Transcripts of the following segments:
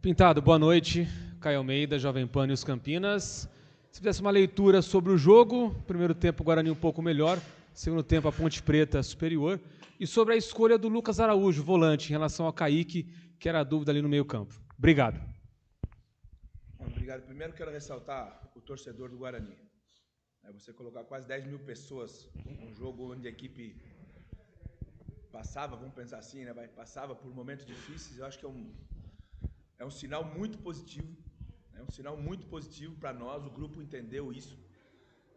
Pintado, boa noite. Caio Almeida, Jovem Pan News Campinas. Se fizesse uma leitura sobre o jogo, primeiro tempo o Guarani um pouco melhor, segundo tempo a Ponte Preta superior, e sobre a escolha do Lucas Araújo, volante, em relação ao Kaique, que era a dúvida ali no meio campo. Obrigado. Obrigado. Primeiro quero ressaltar o torcedor do Guarani. Você colocar quase 10 mil pessoas num jogo onde a equipe passava, vamos pensar assim, né? Passava por momentos difíceis, eu acho que é um sinal muito positivo. É um sinal muito positivo para nós, o grupo entendeu isso.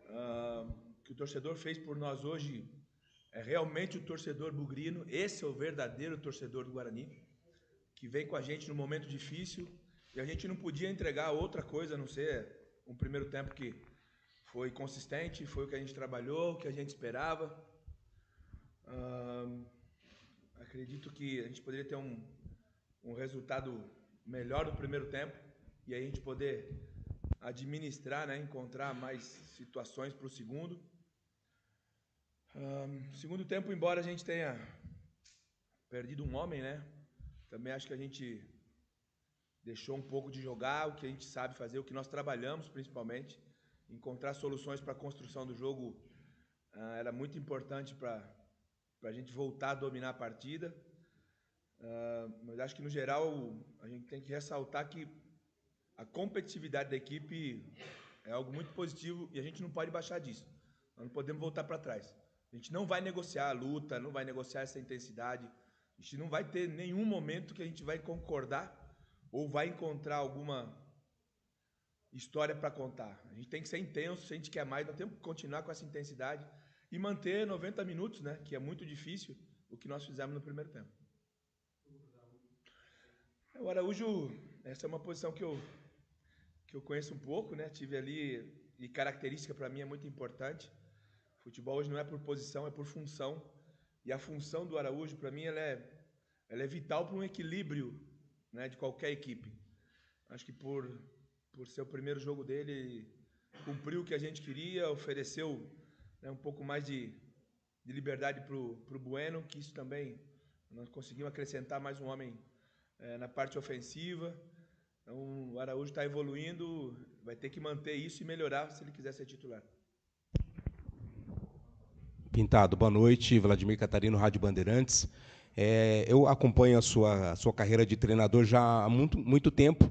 O que o torcedor fez por nós hoje é realmente o torcedor bugrino, esse é o verdadeiro torcedor do Guarani, que vem com a gente no momento difícil, e a gente não podia entregar outra coisa a não ser um primeiro tempo que foi consistente, foi o que a gente trabalhou, o que a gente esperava. Acredito que a gente poderia ter um resultado melhor no primeiro tempo e aí a gente poder administrar, né, encontrar mais situações para o segundo. Segundo tempo, embora a gente tenha perdido um homem, né, também acho que a gente deixou um pouco de jogar o que a gente sabe fazer, o que nós trabalhamos principalmente. Encontrar soluções para a construção do jogo era muito importante para a gente voltar a dominar a partida. Mas acho que, no geral, a gente tem que ressaltar que a competitividade da equipe é algo muito positivo e a gente não pode baixar disso. Nós não podemos voltar para trás. A gente não vai negociar a luta, não vai negociar essa intensidade. A gente não vai ter nenhum momento que a gente vai concordar ou vai encontrar alguma história para contar. A gente tem que ser intenso, se a gente quer mais, nós temos que continuar com essa intensidade e manter 90 minutos, né, que é muito difícil, o que nós fizemos no primeiro tempo. O Araújo, essa é uma posição que eu conheço um pouco, né, tive ali, e característica para mim é muito importante. Futebol hoje não é por posição, é por função, e a função do Araújo, para mim, ela é vital para um equilíbrio, né, de qualquer equipe. Acho que por ser o primeiro jogo dele, cumpriu o que a gente queria, ofereceu, né, um pouco mais de liberdade para o Bueno, que isso também, nós conseguimos acrescentar mais um homem na parte ofensiva. Então, o Araújo está evoluindo, vai ter que manter isso e melhorar se ele quiser ser titular. Pintado, boa noite, Vladimir Catarino, Rádio Bandeirantes. Eu acompanho a sua carreira de treinador já há muito tempo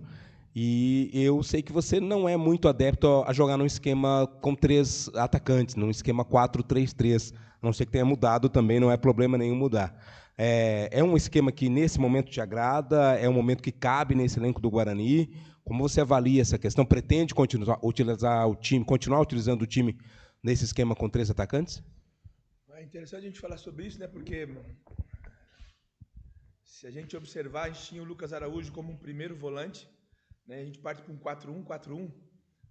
e eu sei que você não é muito adepto a jogar num esquema com 3 atacantes, num esquema 4-3-3, a não ser que tenha mudado também, não é problema nenhum mudar. É um esquema que nesse momento te agrada, é um momento que cabe nesse elenco do Guarani. Como você avalia essa questão? Pretende continuar utilizando o time nesse esquema com 3 atacantes? É interessante a gente falar sobre isso, né? Porque se a gente observar, a gente tinha o Lucas Araújo como um primeiro volante, né? A gente parte para um 4-1-4-1,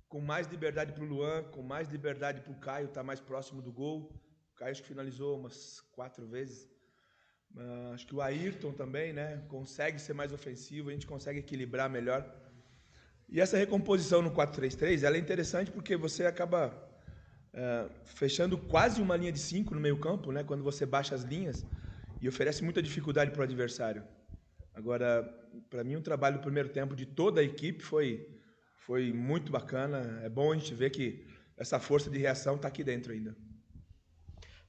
com mais liberdade para o Luan, com mais liberdade para o Caio, está mais próximo do gol. O Caio acho que finalizou umas 4 vezes. Acho que o Ayrton também, né? Consegue ser mais ofensivo, a gente consegue equilibrar melhor. E essa recomposição no 4-3-3, ela é interessante porque você acaba fechando quase uma linha de 5 no meio campo, né, quando você baixa as linhas, e oferece muita dificuldade para o adversário. Agora, para mim, o trabalho do primeiro tempo de toda a equipe foi muito bacana. É bom a gente ver que essa força de reação está aqui dentro ainda.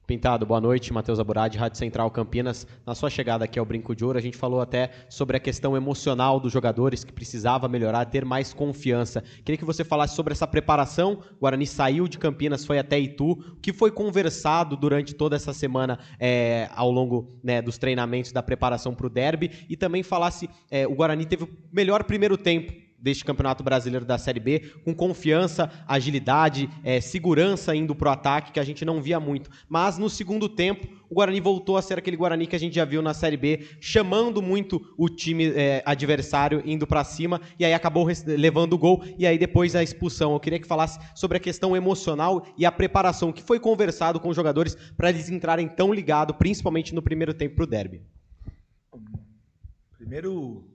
Pintado, boa noite, Matheus Aburad, Rádio Central Campinas. Na sua chegada aqui ao Brinco de Ouro, a gente falou até sobre a questão emocional dos jogadores, que precisava melhorar, ter mais confiança. Queria que você falasse sobre essa preparação. O Guarani saiu de Campinas, foi até Itu. O que foi conversado durante toda essa semana ao longo, né, dos treinamentos da preparação para o derby? E também falasse, o Guarani teve o melhor primeiro tempo deste Campeonato Brasileiro da Série B, com confiança, agilidade, segurança indo para o ataque, que a gente não via muito. Mas no segundo tempo, o Guarani voltou a ser aquele Guarani que a gente já viu na Série B, chamando muito o time adversário, indo para cima, e aí acabou levando o gol, e aí depois a expulsão. Eu queria que falasse sobre a questão emocional e a preparação, que foi conversado com os jogadores para eles entrarem tão ligados, principalmente no primeiro tempo para o derby. Primeiro,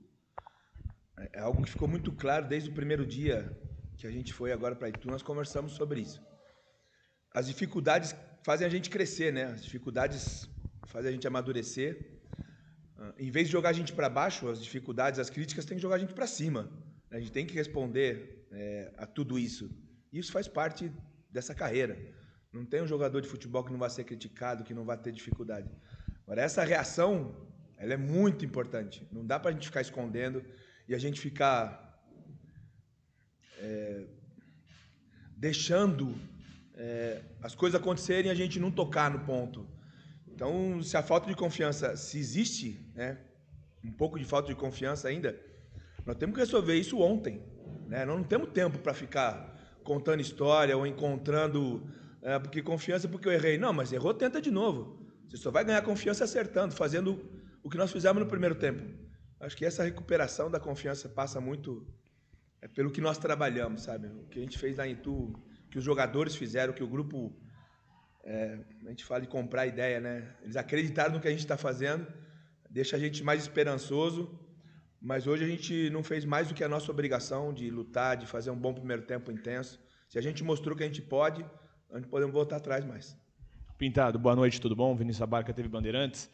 é algo que ficou muito claro desde o primeiro dia que a gente foi agora para Itu, nós conversamos sobre isso. As dificuldades fazem a gente crescer, né? As dificuldades fazem a gente amadurecer. em vez de jogar a gente para baixo, as dificuldades, as críticas, tem que jogar a gente para cima. A gente tem que responder a tudo isso. Isso faz parte dessa carreira. Não tem um jogador de futebol que não vai ser criticado, que não vai ter dificuldade. Agora, essa reação, ela é muito importante. Não dá para a gente ficar escondendo e a gente ficar deixando as coisas acontecerem e a gente não tocar no ponto. Então, se a falta de confiança, se existe, né, um pouco de falta de confiança ainda, nós temos que resolver isso ontem. Né? Nós não temos tempo para ficar contando história ou encontrando... porque confiança, porque eu errei. Não, mas errou, tenta de novo. Você só vai ganhar confiança acertando, fazendo o que nós fizemos no primeiro tempo. Acho que essa recuperação da confiança passa muito pelo que nós trabalhamos, sabe? O que a gente fez lá em Itu, que os jogadores fizeram, que o grupo... a gente fala de comprar ideia, né? Eles acreditaram no que a gente está fazendo, deixa a gente mais esperançoso, mas hoje a gente não fez mais do que a nossa obrigação de lutar, de fazer um bom primeiro tempo intenso. Se a gente mostrou que a gente pode, nós não podemos voltar atrás mais. Pintado, boa noite, tudo bom? Vinícius Abarca, TV Bandeirantes.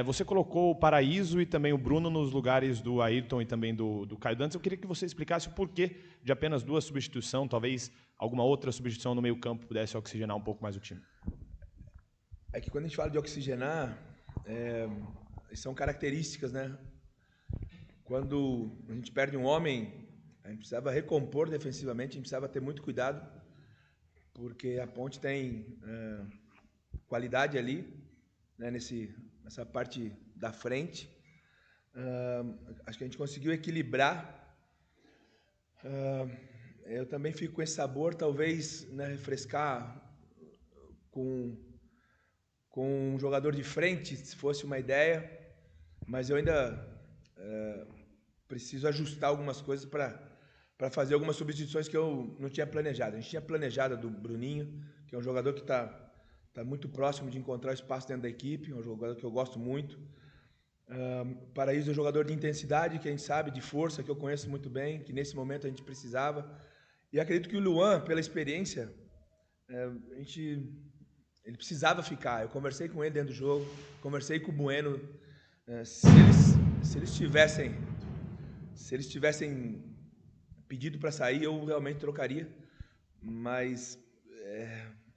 Você colocou o Paraíso e também o Bruno nos lugares do Ayrton e também do Caio Dantas. Eu queria que você explicasse o porquê de apenas 2 substituições, talvez alguma outra substituição no meio campo pudesse oxigenar um pouco mais o time. É que quando a gente fala de oxigenar, são características, né? Quando a gente perde um homem, a gente precisava recompor defensivamente, a gente precisava ter muito cuidado, porque a Ponte tem qualidade ali, né, nessa parte da frente. Acho que a gente conseguiu equilibrar. Eu também fico com esse sabor, talvez, né, refrescar com um jogador de frente, se fosse uma ideia, mas eu ainda preciso ajustar algumas coisas para fazer algumas substituições que eu não tinha planejado. A gente tinha planejado a do Bruninho, que é um jogador que está muito próximo de encontrar espaço dentro da equipe, um jogador que eu gosto muito. Paraíso é um jogador de intensidade, que a gente sabe, de força, que eu conheço muito bem, que nesse momento a gente precisava. E acredito que o Luan, pela experiência, ele precisava ficar. Eu conversei com ele dentro do jogo, conversei com o Bueno. Se eles tivessem pedido para sair, eu realmente trocaria. Mas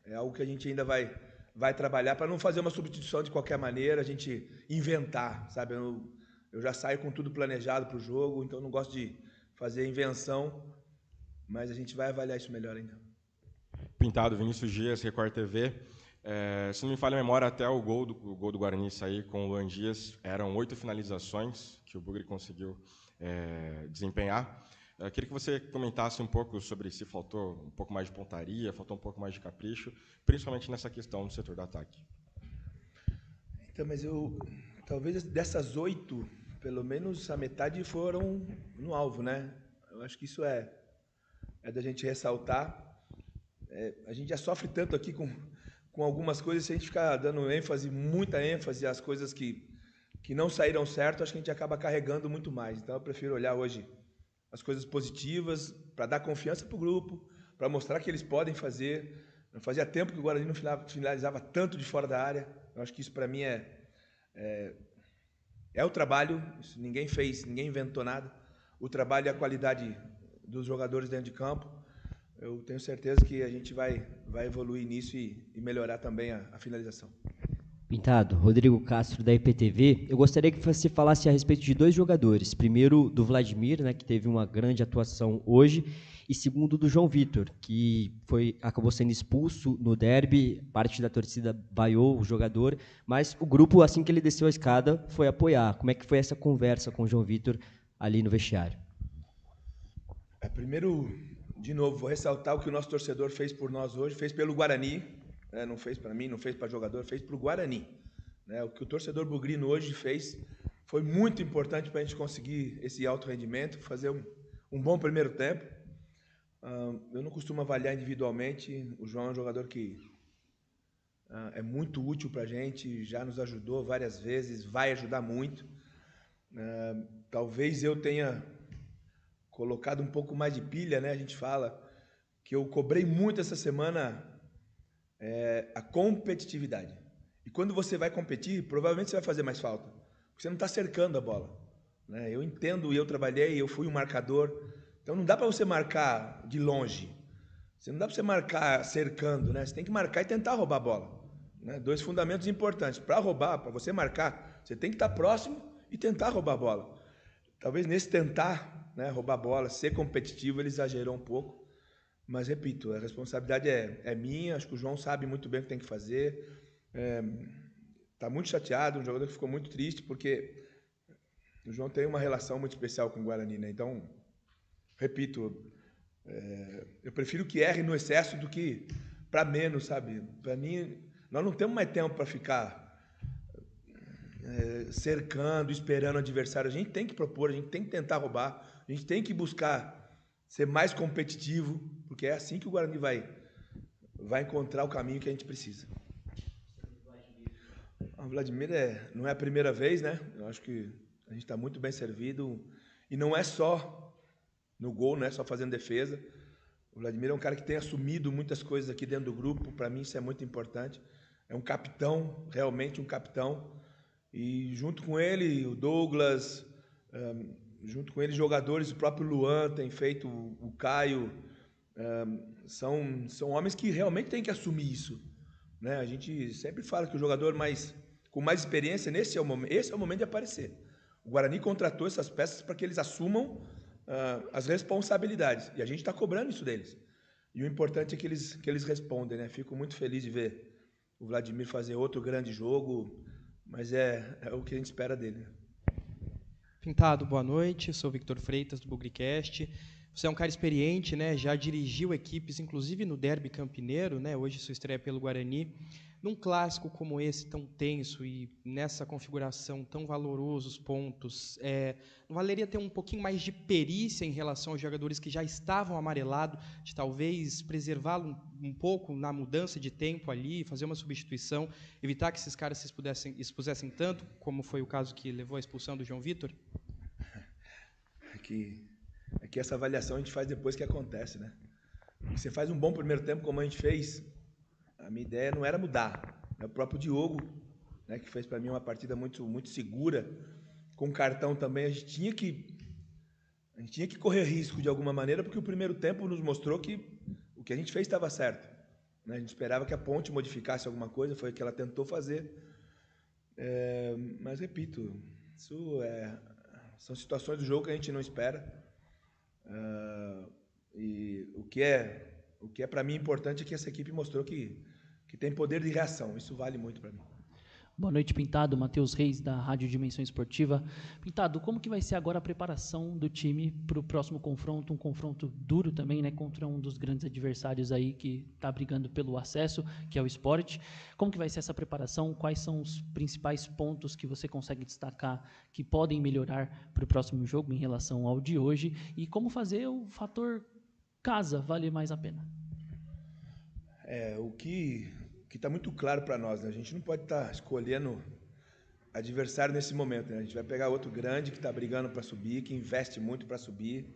é algo que a gente ainda vai trabalhar para não fazer uma substituição de qualquer maneira, a gente inventar, sabe? Eu já saio com tudo planejado para o jogo, então não gosto de fazer invenção, mas a gente vai avaliar isso melhor ainda. Pintado, Vinícius Dias, Record TV. Se não me falha a memória, até o gol do Guarani sair com o Luan Dias, eram 8 finalizações que o Bugre conseguiu desempenhar. Eu queria que você comentasse um pouco sobre se faltou um pouco mais de pontaria, faltou um pouco mais de capricho, principalmente nessa questão do setor do ataque. Então, mas talvez dessas 8, pelo menos a metade foram no alvo, né? Eu acho que isso é da gente ressaltar. A gente já sofre tanto aqui com algumas coisas, se a gente ficar dando muita ênfase às coisas que não saíram certo, acho que a gente acaba carregando muito mais. Então, eu prefiro olhar hoje as coisas positivas, para dar confiança para o grupo, para mostrar que eles podem fazer. Não fazia tempo que o Guarani não finalizava tanto de fora da área. Eu acho que isso, para mim, é o trabalho. Isso ninguém fez, ninguém inventou nada. O trabalho e a qualidade dos jogadores dentro de campo. Eu tenho certeza que a gente vai evoluir nisso e melhorar também a finalização. Pintado, Rodrigo Castro, da IPTV. Eu gostaria que você falasse a respeito de 2 jogadores. Primeiro, do Vladimir, né, que teve uma grande atuação hoje, e segundo, do João Vitor, que acabou sendo expulso no derby. Parte da torcida vaiou o jogador, mas o grupo, assim que ele desceu a escada, foi apoiar. Como é que foi essa conversa com o João Vitor ali no vestiário? Primeiro, de novo, vou ressaltar o que o nosso torcedor fez por nós hoje, fez pelo Guarani. Não fez para mim, não fez para jogador, fez para o Guarani. O que o torcedor bugrino hoje fez foi muito importante para a gente conseguir esse alto rendimento, fazer um bom primeiro tempo. Eu não costumo avaliar individualmente. O João é um jogador que é muito útil para a gente, já nos ajudou várias vezes, vai ajudar muito. Talvez eu tenha colocado um pouco mais de pilha, né? A gente fala que eu cobrei muito essa semana a competitividade. E quando você vai competir, provavelmente você vai fazer mais falta. Porque você não está cercando a bola. Né? Eu entendo, e eu trabalhei, eu fui um marcador. Então não dá para você marcar de longe. Não dá para você marcar cercando, né? Você tem que marcar e tentar roubar a bola. Né? 2 fundamentos importantes. Para roubar, para você marcar, você tem que estar próximo e tentar roubar a bola. Talvez nesse tentar, né, roubar a bola, ser competitivo, ele exagerou um pouco. Mas, repito, a responsabilidade é minha. Acho que o João sabe muito bem o que tem que fazer. Está muito chateado, um jogador que ficou muito triste, porque o João tem uma relação muito especial com o Guarani, né? Então, repito, eu prefiro que erre no excesso do que para menos, sabe? Para mim, nós não temos mais tempo para ficar cercando, esperando o adversário. A gente tem que propor, a gente tem que tentar roubar, a gente tem que buscar ser mais competitivo, porque é assim que o Guarani vai encontrar o caminho que a gente precisa. O Vladimir não é a primeira vez, né? Eu acho que a gente está muito bem servido. E não é só no gol, não é só fazendo defesa. O Vladimir é um cara que tem assumido muitas coisas aqui dentro do grupo. Para mim isso é muito importante. É um capitão, realmente um capitão. E junto com ele, o Douglas, junto com ele, jogadores, o próprio Luan tem feito, o Caio. São homens que realmente têm que assumir isso. Né? A gente sempre fala que o jogador com mais experiência, esse é o momento de aparecer. O Guarani contratou essas peças para que eles assumam as responsabilidades. E a gente está cobrando isso deles. E o importante é que eles respondem. Né? Fico muito feliz de ver o Vladimir fazer outro grande jogo, mas é o que a gente espera dele. Pintado, boa noite. Sou o Victor Freitas, do Bugricast. Você é um cara experiente, né? Já dirigiu equipes, inclusive no Derby Campineiro, né? Hoje sua estreia pelo Guarani. Num clássico como esse, tão tenso e nessa configuração tão valorosos pontos, não valeria ter um pouquinho mais de perícia em relação aos jogadores que já estavam amarelados, de talvez preservá-lo um pouco na mudança de tempo ali, fazer uma substituição, evitar que esses caras se expusessem tanto, como foi o caso que levou à expulsão do João Vitor? É que essa avaliação a gente faz depois que acontece, né? Você faz um bom primeiro tempo, como a gente fez, a minha ideia não era mudar. É o próprio Diogo, né, que fez para mim uma partida muito, muito segura, com cartão também. A gente tinha que correr risco de alguma maneira, porque o primeiro tempo nos mostrou que o que a gente fez estava certo. Né? A gente esperava que a Ponte modificasse alguma coisa, foi o que ela tentou fazer. Mas, repito, isso são situações do jogo que a gente não espera. E o que é para mim importante é que essa equipe mostrou que tem poder de reação. Isso vale muito para mim. Boa noite, Pintado. Matheus Reis, da Rádio Dimensão Esportiva. Pintado, como que vai ser agora a preparação do time para o próximo confronto? Um confronto duro também, né, contra um dos grandes adversários aí que está brigando pelo acesso, que é o Sport. Como que vai ser essa preparação? Quais são os principais pontos que você consegue destacar que podem melhorar para o próximo jogo em relação ao de hoje? E como fazer o fator casa valer mais a pena? O que está muito claro para nós, né? A gente não pode estar escolhendo adversário nesse momento, né? A gente vai pegar outro grande que está brigando para subir, que investe muito para subir.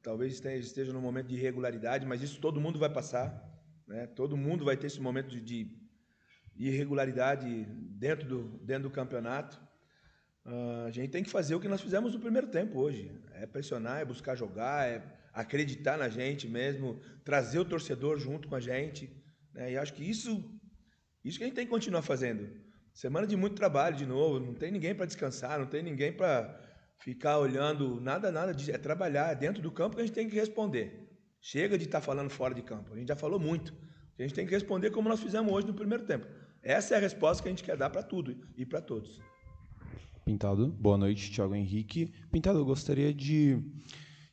Talvez esteja num momento de irregularidade, mas isso todo mundo vai passar, né? Todo mundo vai ter esse momento de irregularidade dentro do campeonato. A gente tem que fazer o que nós fizemos no primeiro tempo hoje. É pressionar, é buscar jogar, é acreditar na gente mesmo, trazer o torcedor junto com a gente. Né? E acho que isso que a gente tem que continuar fazendo. Semana de muito trabalho de novo, não tem ninguém para descansar, não tem ninguém para ficar olhando, nada disso. É trabalhar dentro do campo que a gente tem que responder. Chega de estar falando fora de campo, a gente já falou muito. A gente tem que responder como nós fizemos hoje no primeiro tempo. Essa é a resposta que a gente quer dar para tudo e para todos. Pintado, boa noite, Thiago Henrique. Pintado, eu gostaria de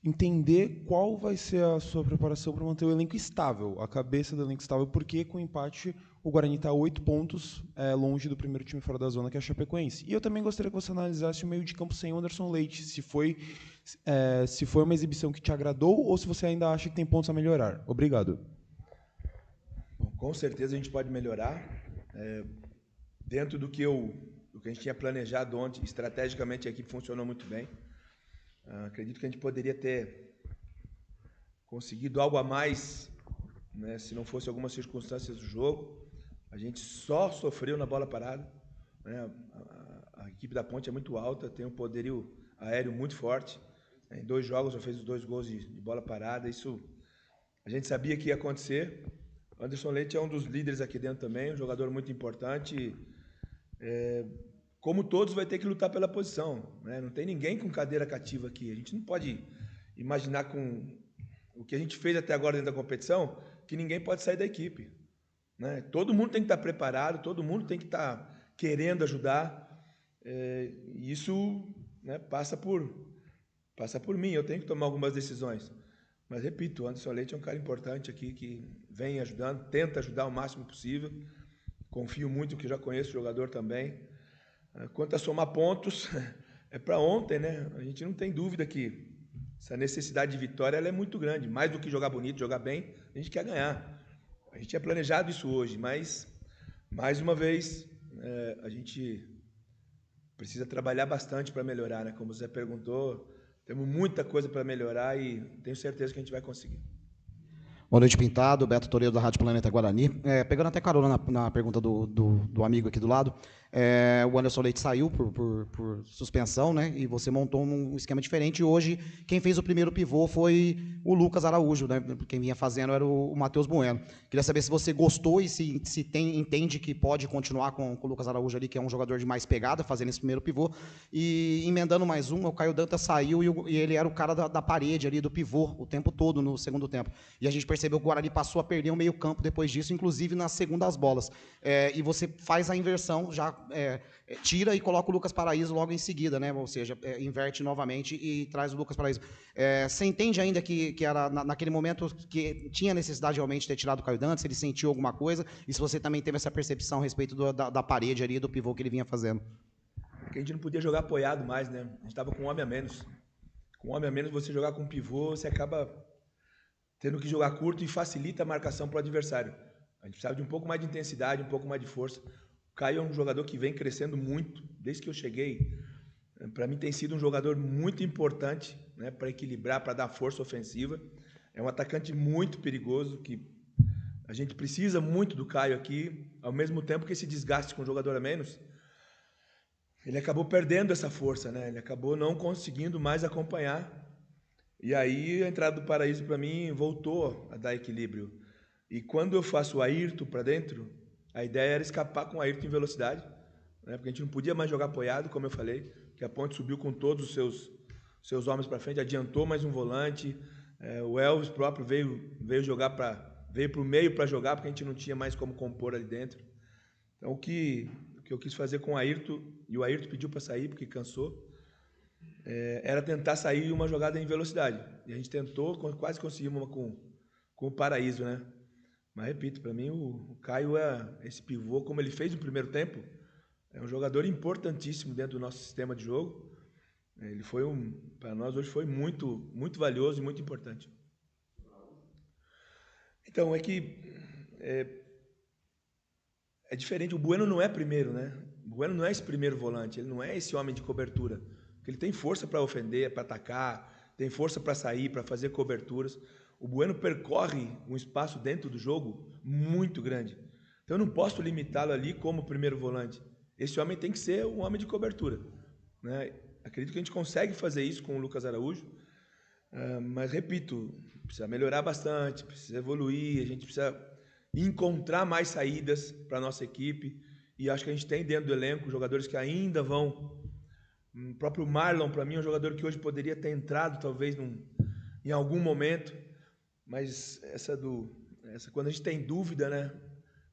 entender qual vai ser a sua preparação para manter o elenco estável, a cabeça do elenco estável, porque com o empate o Guarani está a 8 pontos longe do primeiro time fora da zona, que é a Chapecoense. E eu também gostaria que você analisasse o meio de campo sem Anderson Leite, se foi uma exibição que te agradou ou se você ainda acha que tem pontos a melhorar. Obrigado. Bom, com certeza a gente pode melhorar. Dentro do que a gente tinha planejado ontem, estrategicamente a equipe funcionou muito bem. Acredito que a gente poderia ter conseguido algo a mais, né, se não fosse algumas circunstâncias do jogo. A gente só sofreu na bola parada. Né, equipe da Ponte é muito alta, tem um poderio aéreo muito forte. Em 2 jogos eu fiz os 2 gols de bola parada. Isso a gente sabia que ia acontecer. O Anderson Leite é um dos líderes aqui dentro também, um jogador muito importante. Como todos, vai ter que lutar pela posição, né? Não tem ninguém com cadeira cativa aqui. A gente não pode imaginar, com o que a gente fez até agora dentro da competição, que ninguém pode sair da equipe, né? Todo mundo tem que estar preparado, todo mundo tem que estar querendo ajudar. E isso, né, passa por mim. Eu tenho que tomar algumas decisões. Mas, repito, o Anderson Leite é um cara importante aqui, que vem ajudando, tenta ajudar o máximo possível. Confio muito, que já conheço o jogador também. Quanto a somar pontos, é para ontem, né? A gente não tem dúvida que essa necessidade de vitória ela é muito grande. Mais do que jogar bonito, jogar bem, a gente quer ganhar. A gente tinha planejado isso hoje, mas, mais uma vez, a gente precisa trabalhar bastante para melhorar, né? Como o Zé perguntou, temos muita coisa para melhorar e tenho certeza que a gente vai conseguir. Boa noite, Pintado. Beto Toledo, da Rádio Planeta Guarani. Pegando até carona na pergunta do amigo aqui do lado, o Anderson Leite saiu por suspensão, né? E você montou um esquema diferente. E hoje, quem fez o primeiro pivô foi o Lucas Araújo, né? Quem vinha fazendo era o Matheus Bueno. Queria saber se você gostou e se entende que pode continuar com o Lucas Araújo ali, que é um jogador de mais pegada, fazendo esse primeiro pivô. E emendando mais uma, o Caio Dantas saiu e ele era o cara da parede ali, do pivô, o tempo todo no segundo tempo. E a gente percebeu que o Guarani passou a perder o meio campo depois disso, inclusive nas segundas bolas. E você faz a inversão, já tira e coloca o Lucas Paraíso logo em seguida, né? Ou seja, inverte novamente e traz o Lucas Paraíso. Você entende ainda que era naquele momento que tinha necessidade realmente de ter tirado o Caio Dantas, ele sentiu alguma coisa, e se você também teve essa percepção a respeito da parede ali, do pivô que ele vinha fazendo? Porque a gente não podia jogar apoiado mais, né? A gente estava com um homem a menos. Com um homem a menos, você jogar com um pivô, você acaba tendo que jogar curto e facilita a marcação para o adversário. A gente precisava de um pouco mais de intensidade, um pouco mais de força. O Caio é um jogador que vem crescendo muito, desde que eu cheguei. Para mim tem sido um jogador muito importante, né, para equilibrar, para dar força ofensiva. É um atacante muito perigoso, que a gente precisa muito do Caio aqui, ao mesmo tempo que esse desgaste com o jogador a menos, ele acabou perdendo essa força, né? Ele acabou não conseguindo mais acompanhar. E aí a entrada do Paraíso, para mim, voltou a dar equilíbrio. E quando eu faço o Ayrton para dentro, a ideia era escapar com o Ayrton em velocidade, né? Porque a gente não podia mais jogar apoiado, como eu falei, que a Ponte subiu com todos os seus homens para frente, adiantou mais um volante, o Elvis próprio veio para o meio para jogar, porque a gente não tinha mais como compor ali dentro. Então o que eu quis fazer com o Ayrton, e o Ayrton pediu para sair porque cansou, era tentar sair uma jogada em velocidade. E a gente tentou, quase conseguimos uma com o Paraíso, né? Mas, repito, para mim o Caio esse pivô, como ele fez no primeiro tempo, é um jogador importantíssimo dentro do nosso sistema de jogo. Ele foi para nós hoje foi muito, muito valioso e muito importante. Então, é diferente. O Bueno não é primeiro, né? O Bueno não é esse primeiro volante, ele não é esse homem de cobertura. Porque ele tem força para ofender, para atacar, tem força para sair, para fazer coberturas. O Bueno percorre um espaço dentro do jogo muito grande. Então eu não posso limitá-lo ali como primeiro volante. Esse homem tem que ser um homem de cobertura, né? Acredito que a gente consegue fazer isso com o Lucas Araújo, mas, repito, precisa melhorar bastante, precisa evoluir, a gente precisa encontrar mais saídas para a nossa equipe, e acho que a gente tem dentro do elenco jogadores que ainda vão. O próprio Marlon, para mim, é um jogador que hoje poderia ter entrado, talvez, em algum momento, mas quando a gente tem dúvida, né,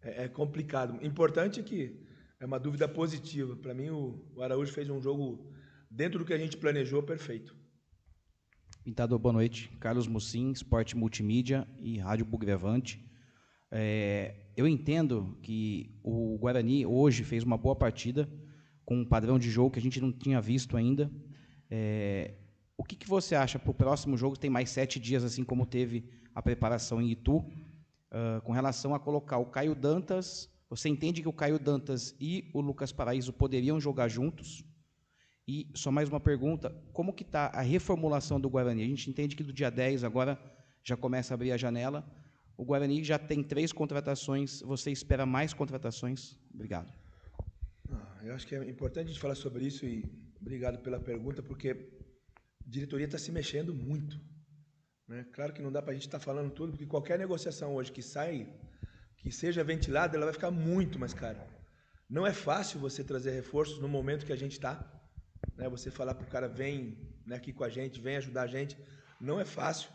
é complicado. O importante é que é uma dúvida positiva. Para mim, o Araújo fez um jogo, dentro do que a gente planejou, perfeito. Pintado, boa noite. Carlos Mucim, Esporte Multimídia e Rádio Bugrevante. Eu entendo que o Guarani hoje fez uma boa partida, com um padrão de jogo que a gente não tinha visto ainda. O que você acha para o próximo jogo? Tem mais 7 dias, assim como teve a preparação em Itu, com relação a colocar o Caio Dantas. Você entende que o Caio Dantas e o Lucas Paraíso poderiam jogar juntos? E só mais uma pergunta, como que está a reformulação do Guarani? A gente entende que do dia 10 agora já começa a abrir a janela. O Guarani já tem 3 contratações, você espera mais contratações? Obrigado. Eu acho que é importante a gente falar sobre isso e obrigado pela pergunta, porque a diretoria está se mexendo muito. Né? Claro que não dá para a gente estar falando tudo, porque qualquer negociação hoje que sai, que seja ventilada, ela vai ficar muito mais cara. Não é fácil você trazer reforços no momento que a gente está. Né? Você falar para o cara, vem, né, aqui com a gente, vem ajudar a gente, não é fácil.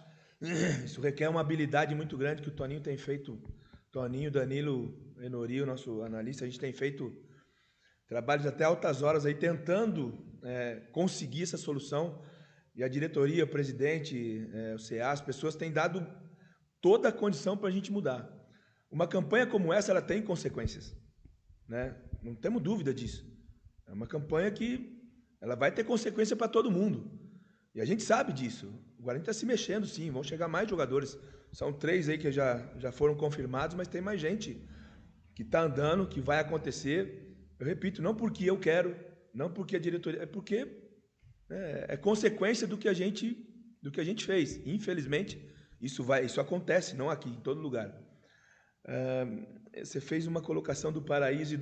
Isso requer uma habilidade muito grande que o Toninho tem feito. Toninho, Danilo, Enori, o nosso analista, a gente tem feito trabalhos até altas horas aí tentando conseguir essa solução. E a diretoria, o presidente, o CA, as pessoas têm dado toda a condição para a gente mudar. Uma campanha como essa, ela tem consequências. Né? Não temos dúvida disso. É uma campanha que ela vai ter consequência para todo mundo. E a gente sabe disso. O Guarani está se mexendo, sim. Vão chegar mais jogadores. São 3 aí que já foram confirmados, mas tem mais gente que está andando, que vai acontecer. Eu repito, não porque eu quero, não porque a diretoria... É porque é consequência do que a gente fez. Infelizmente, isso acontece, não aqui, em todo lugar. Você fez uma colocação do Paraíso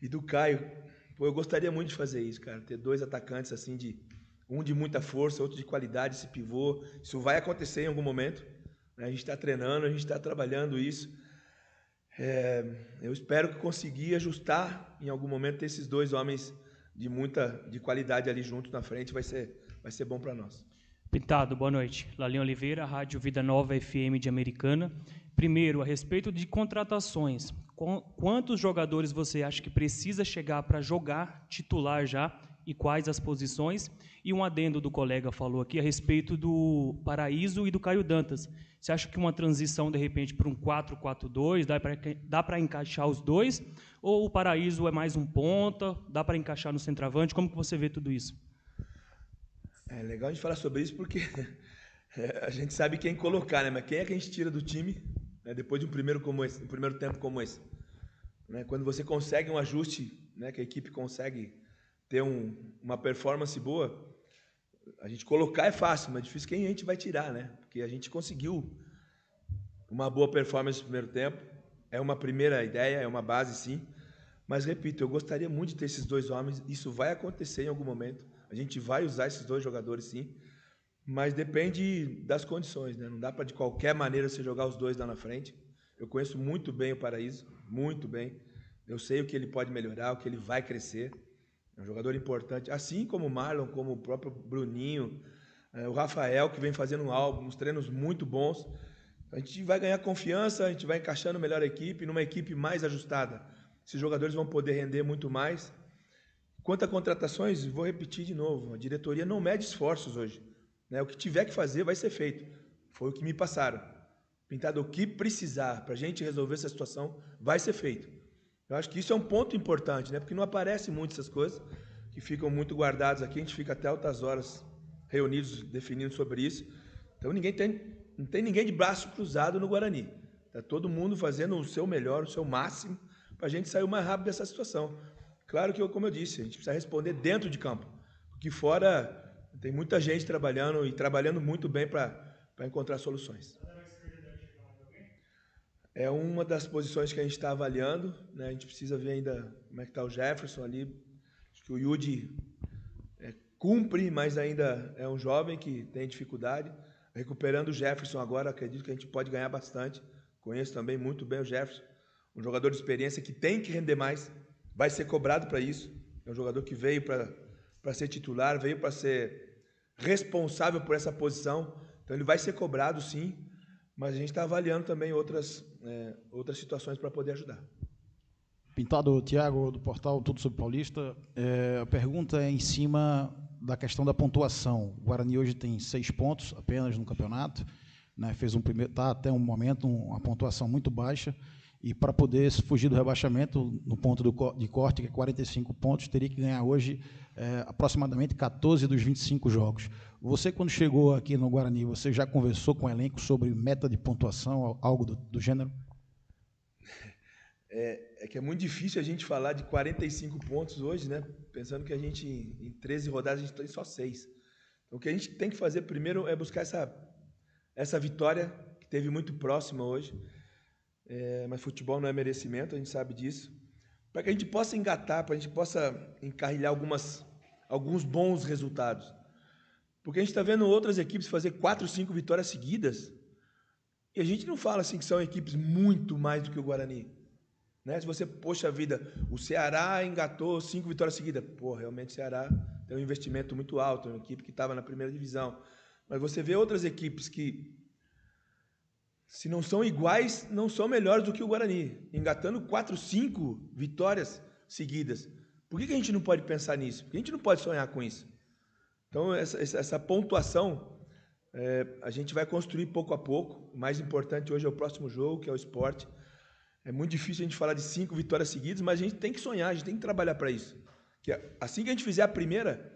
e do Caio. Pô, eu gostaria muito de fazer isso, cara. Ter 2 atacantes assim, um de muita força, outro de qualidade, esse pivô. Isso vai acontecer em algum momento. Né? A gente está treinando, a gente está trabalhando isso. Eu espero que conseguir ajustar em algum momento ter esses 2 homens de qualidade ali juntos na frente, vai ser bom para nós. Pintado, boa noite. Lalinho Oliveira, Rádio Vida Nova FM de Americana. Primeiro, a respeito de contratações, quantos jogadores você acha que precisa chegar para jogar titular já e quais as posições? E um adendo do colega falou aqui a respeito do Paraíso e do Caio Dantas. Você acha que uma transição, de repente, para um 4-4-2, dá para encaixar os 2? Ou o Paraíso é mais um ponta, dá para encaixar no centroavante? Como que você vê tudo isso? É legal a gente falar sobre isso porque a gente sabe quem colocar, né? Mas quem é que a gente tira do time, né, depois de um primeiro tempo como esse? Né? Quando você consegue um ajuste, né, que a equipe consegue ter uma performance boa, a gente colocar é fácil, mas é difícil quem a gente vai tirar, né? Porque a gente conseguiu uma boa performance no primeiro tempo, é uma primeira ideia, é uma base sim, mas repito, eu gostaria muito de ter esses 2 homens, isso vai acontecer em algum momento, a gente vai usar esses 2 jogadores sim, mas depende das condições, né? Não dá para de qualquer maneira você jogar os 2 lá na frente. Eu conheço muito bem o Paraíso, muito bem, eu sei o que ele pode melhorar, o que ele vai crescer. É um jogador importante, assim como o Marlon, como o próprio Bruninho, o Rafael, que vem fazendo uns treinos muito bons. A gente vai ganhar confiança, a gente vai encaixando melhor a equipe, numa equipe mais ajustada. Esses jogadores vão poder render muito mais. Quanto a contratações, vou repetir de novo, a diretoria não mede esforços hoje. Né? O que tiver que fazer vai ser feito. Foi o que me passaram. Pintado, o que precisar para a gente resolver essa situação vai ser feito. Eu acho que isso é um ponto importante, né? Porque não aparecem muito essas coisas, que ficam muito guardadas aqui, a gente fica até altas horas reunidos definindo sobre isso. Então não tem ninguém de braço cruzado no Guarani. Está todo mundo fazendo o seu melhor, o seu máximo, para a gente sair o mais rápido dessa situação. Claro que, como eu disse, a gente precisa responder dentro de campo, porque fora tem muita gente trabalhando e trabalhando muito bem para encontrar soluções. É uma das posições que a gente está avaliando, né? A gente precisa ver ainda como é que está o Jefferson ali. Acho que o Yudi cumpre, mas ainda é um jovem que tem dificuldade. Recuperando o Jefferson agora, acredito que a gente pode ganhar bastante. Conheço também muito bem o Jefferson, um jogador de experiência que tem que render mais, vai ser cobrado para isso. É um jogador que veio para ser titular, veio para ser responsável por essa posição. Então ele vai ser cobrado, sim, mas a gente está avaliando também outras situações para poder ajudar. Pintado, Thiago, do portal Tudo Sobre Paulista. A pergunta é em cima da questão da pontuação. O Guarani hoje tem 6 pontos apenas no campeonato, né? Fez está até um momento uma pontuação muito baixa, e para poder fugir do rebaixamento, no ponto de corte, que é 45 pontos, teria que ganhar hoje aproximadamente 14 dos 25 jogos. Você, quando chegou aqui no Guarani, você já conversou com o elenco sobre meta de pontuação, algo do gênero? É que é muito difícil a gente falar de 45 pontos hoje, né? Pensando que a gente, em 13 rodadas, a gente tem só 6. Então, o que a gente tem que fazer primeiro é buscar essa vitória, que teve muito próxima hoje. Mas futebol não é merecimento, a gente sabe disso. para que a gente possa engatar, para a gente possa encarrilhar alguns bons resultados. Porque a gente está vendo outras equipes fazer 4, 5 vitórias seguidas, e a gente não fala assim que são equipes muito mais do que o Guarani. Né? Se você, poxa vida, o Ceará engatou 5 vitórias seguidas. Pô, realmente o Ceará tem um investimento muito alto, é uma equipe que estava na primeira divisão. Mas você vê outras equipes que, se não são iguais, não são melhores do que o Guarani, engatando 4, 5 vitórias seguidas. Por que a gente não pode pensar nisso? Por que a gente não pode sonhar com isso? Então, essa pontuação, a gente vai construir pouco a pouco. O mais importante hoje é o próximo jogo, que é o Sport. É muito difícil a gente falar de 5 vitórias seguidas, mas a gente tem que sonhar, a gente tem que trabalhar para isso. Que assim que a gente fizer a primeira,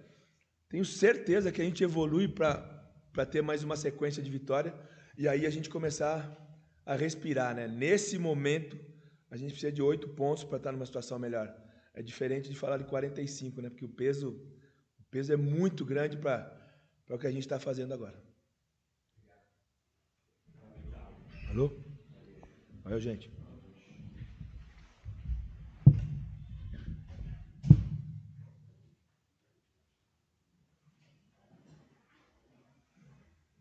tenho certeza que a gente evolui para ter mais uma sequência de vitória, e aí a gente começar a respirar, né? Nesse momento, a gente precisa de 8 pontos para estar numa situação melhor. É diferente de falar de 45, né? Porque o peso é muito grande para o que a gente está fazendo agora. Alô? Valeu, gente.